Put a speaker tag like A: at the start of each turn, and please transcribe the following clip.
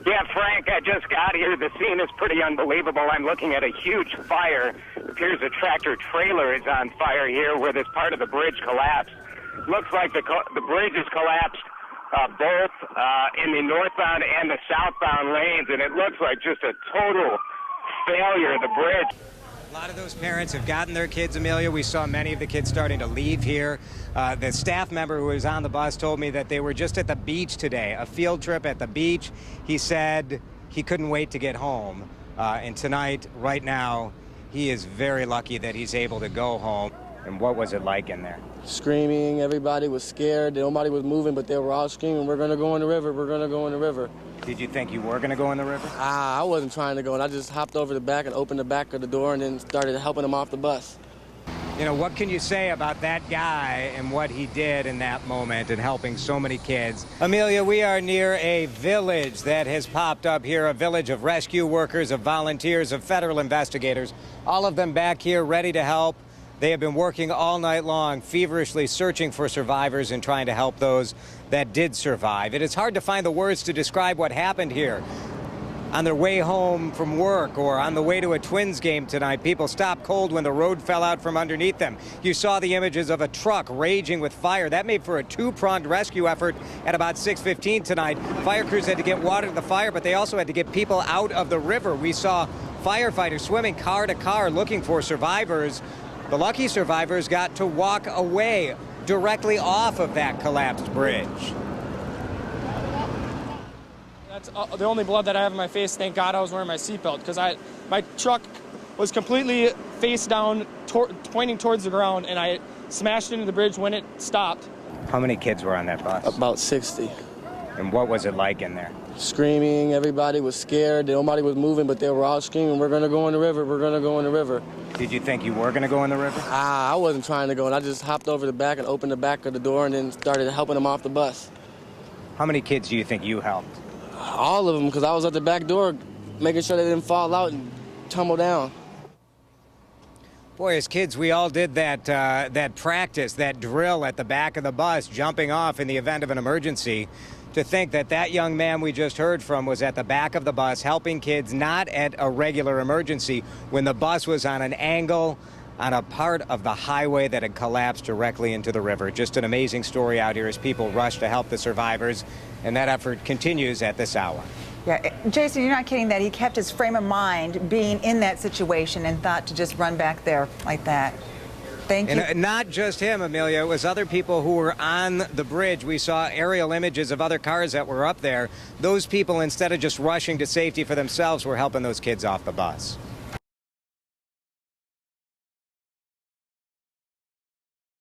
A: Yeah, Frank, I just got here. The scene is pretty unbelievable. I'm looking at a huge fire. It appears a tractor trailer is on fire here where this part of the bridge collapsed. Looks like the bridge has collapsed both in the northbound and the southbound lanes, and it looks like just a total failure of the bridge.
B: A lot of those parents have gotten their kids, Amelia. We saw many of the kids starting to leave here. The staff member who was on the bus told me that they were just at the beach today, a field trip at the beach. He said he couldn't wait to get home. And tonight, right now, he is very lucky that he's able to go home. And what was it like in there?
C: Screaming, everybody was scared, nobody was moving, but they were all screaming, "We're gonna go in the river, we're gonna go in the river."
B: Did you think you were gonna go in the river?
C: I wasn't trying to go, and I just hopped over the back and opened the back of the door and then started helping them off the bus.
B: You know, what can you say about that guy and what he did in that moment and helping so many kids? Amelia, we are near a village that has popped up here, a village of rescue workers, of volunteers, of federal investigators, all of them back here ready to help. They have been working all night long, feverishly searching for survivors and trying to help those that did survive. It is hard to find the words to describe what happened here. On their way home from work or on the way to a Twins game tonight, people stopped cold when the road fell out from underneath them. You saw the images of a truck raging with fire. That made for a two-pronged rescue effort at about 6:15 tonight. Fire crews had to get water to the fire, but they also had to get people out of the river. We saw firefighters swimming car to car looking for survivors. The lucky survivors got to walk away directly off of that collapsed bridge.
D: That's the only blood that I have in my face. Thank God I was wearing my seatbelt, because my truck was completely face down, pointing towards the ground, and I smashed into the bridge when it stopped.
B: How many kids were on that bus?
C: About 60.
B: And what was it like in there?
C: Screaming, everybody was scared, nobody was moving, but they were all screaming, "We're gonna go in the river, we're gonna go in the river."
B: Did you think you were going to go in the river?
C: I wasn't trying to go, and I just hopped over the back and opened the back of the door and then started helping them off the bus.
B: How many kids do you think you helped?
C: All of them, because I was at the back door making sure they didn't fall out and tumble down.
B: Boy, as kids, we all did that practice, that drill at the back of the bus, jumping off in the event of an emergency. To think that that young man we just heard from was at the back of the bus helping kids, not at a regular emergency, when the bus was on an angle on a part of the highway that had collapsed directly into the river. Just an amazing story out here as people rush to help the survivors, and that effort continues at this hour.
E: Yeah, Jason, you're not kidding that he kept his frame of mind being in that situation and thought to just run back there like that. Thank you.
B: And not just him, Amelia. It was other people who were on the bridge. We saw aerial images of other cars that were up there. Those people, instead of just rushing to safety for themselves, were helping those kids off the bus.